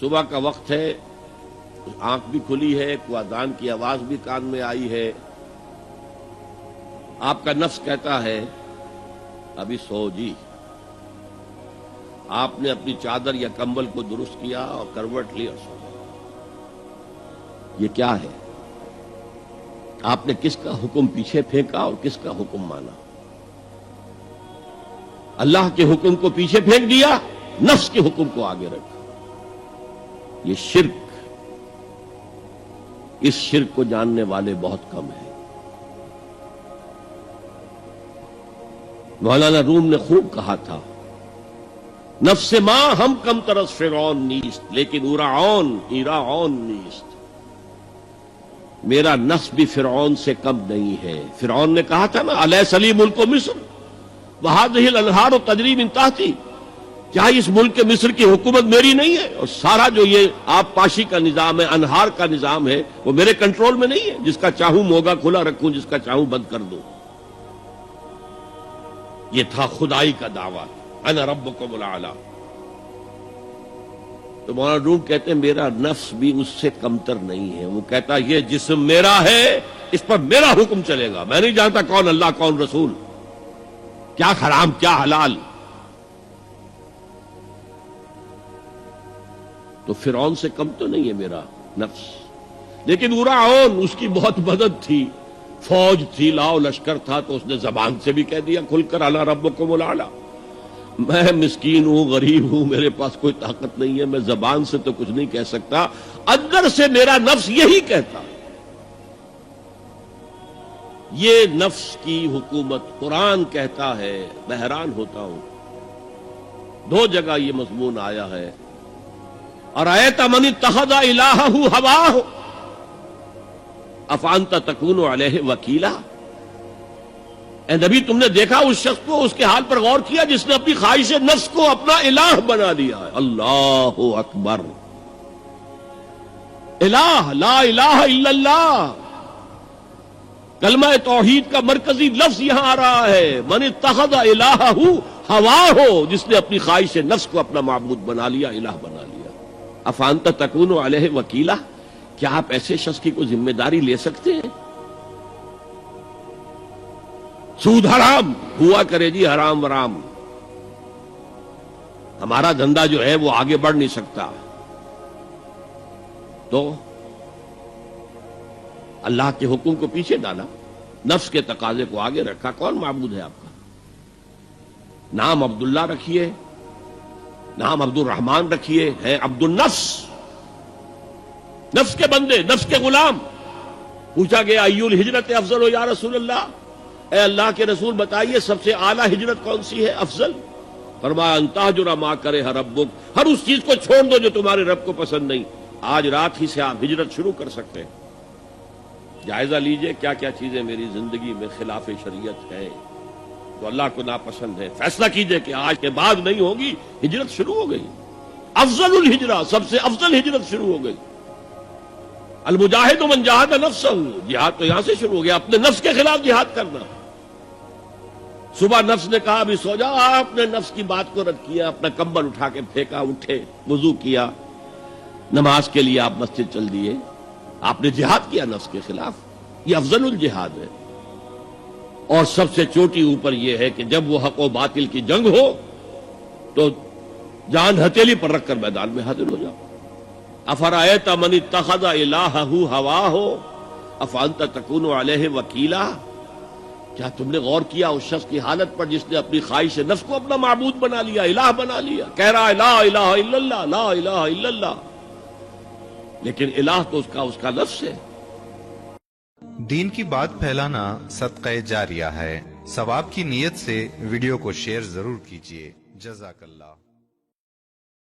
صبح کا وقت ہے، آنکھ بھی کھلی ہے، اذان کی آواز بھی کان میں آئی ہے، آپ کا نفس کہتا ہے ابھی سو جی۔ آپ نے اپنی چادر یا کمبل کو درست کیا اور کروٹ لی اور سو گئے۔ یہ کیا ہے؟ آپ نے کس کا حکم پیچھے پھینکا اور کس کا حکم مانا؟ اللہ کے حکم کو پیچھے پھینک دیا، نفس کے حکم کو آگے رکھا۔ یہ شرک، اس شرک کو جاننے والے بہت کم ہیں۔ مولانا روم نے خوب کہا تھا، نفس ما ہم کم ترس فرعون نیست لیکن ایراعون نیست۔ میرا نفس بھی فرعون سے کم نہیں ہے۔ فرعون نے کہا تھا نا، الیس لی ملک مصر وہذہ الانہار تجری من تحتی، کیا اس ملک مصر کی حکومت میری نہیں ہے؟ اور سارا جو یہ آب پاشی کا نظام ہے، انہار کا نظام ہے، وہ میرے کنٹرول میں نہیں ہے؟ جس کا چاہوں موگا کھلا رکھوں، جس کا چاہوں بند کر دوں۔ یہ تھا خدائی کا دعویٰ، انا ربکم الاعلی۔ تو مولانا روم کہتے ہیں میرا نفس بھی اس سے کمتر نہیں ہے۔ وہ کہتا یہ جسم میرا ہے، اس پر میرا حکم چلے گا، میں نہیں جانتا کون اللہ کون رسول، کیا حرام کیا حلال۔ تو فرعون سے کم تو نہیں ہے میرا نفس، لیکن ایراعون اس کی بہت مدد تھی، فوج تھی، لاؤ لشکر تھا، تو اس نے زبان سے بھی کہہ دیا کھل کر انا ربکم الاعلی۔ میں مسکین ہوں، غریب ہوں، میرے پاس کوئی طاقت نہیں ہے، میں زبان سے تو کچھ نہیں کہہ سکتا، اندر سے میرا نفس یہی کہتا۔ یہ نفس کی حکومت قرآن کہتا ہے، میں حیران ہوتا ہوں۔ دو جگہ یہ مضمون آیا ہے، ارأیت من اتخذ الہہ ہواہ افانت تکون علیہ وکیلا۔ اے نبی، تم نے دیکھا اس شخص کو، اس کے حال پر غور کیا جس نے اپنی خواہش نفس کو اپنا الہ بنا لیا ہے۔ اللہ اکبر، الہ، لا الہ الا اللہ، کلمہ توحید کا مرکزی لفظ یہاں آ رہا ہے، من اتخذ الہہ ہواہ، جس نے اپنی خواہش نفس کو اپنا معبود بنا لیا، الہ بنا لیا۔ افانت تکون علیہ وکیلا، کیا آپ ایسے شخص کی کوئی ذمہ داری لے سکتے ہیں؟ سود حرام ہوا کرے جی، حرام ورام، ہمارا دھندا جو ہے وہ آگے بڑھ نہیں سکتا۔ تو اللہ کے حکم کو پیچھے ڈالا، نفس کے تقاضے کو آگے رکھا۔ کون معبود ہے آپ کا؟ نام عبداللہ رکھیے، نام عبد الرحمن رکھیے، ہے عبد النفس، نفس کے بندے، نفس کے غلام۔ پوچھا گیا ایو الہجرت افضل ہو یا رسول اللہ، اے اللہ کے رسول بتائیے سب سے اعلیٰ ہجرت کون سی ہے، افضل؟ فرمایا ان تہجر ما کرہ ربک، ہر اس چیز کو چھوڑ دو جو تمہارے رب کو پسند نہیں۔ آج رات ہی سے آپ ہجرت شروع کر سکتے ہیں۔ جائزہ لیجئے کیا کیا چیزیں میری زندگی میں خلاف شریعت ہیں، جو اللہ کو ناپسند ہے، فیصلہ کیجئے کہ آج کے بعد نہیں ہوگی۔ ہجرت شروع ہو گئی، افضل الہجرہ، سب سے افضل ہجرت شروع ہو گئی۔ المجاہد من جاہد نفسہ، جہاد تو یہاں سے شروع ہو گیا، اپنے نفس کے خلاف جہاد کرنا۔ صبح نفس نے کہا ابھی سو جاؤ، آپ نے نفس کی بات کو رد کیا، اپنا کمبل اٹھا کے پھینکا، اٹھے، وضو کیا، نماز کے لیے آپ مسجد چل دیے، آپ نے جہاد کیا نفس کے خلاف۔ یہ افضل الجہاد ہے۔ اور سب سے چوٹی اوپر یہ ہے کہ جب وہ حق و باطل کی جنگ ہو تو جان ہتھیلی پر رکھ کر میدان میں حاضر ہو جاؤ۔ افرأیت من اتخذ الہہ ہواہ افانت تکون علیہ وکیلا، کیا تم نے غور کیا اس شخص کی حالت پر جس نے اپنی خواہش نفس کو اپنا معبود بنا لیا، الہ بنا لیا، کہہ رہا ہے لا الہ الا اللہ، لا الہ الا اللہ، لیکن الہ تو اس کا لفظ ہے۔ دین کی بات پھیلانا صدقہ جاریہ ہے، ثواب کی نیت سے ویڈیو کو شیئر ضرور کیجیے۔ جزاک اللہ۔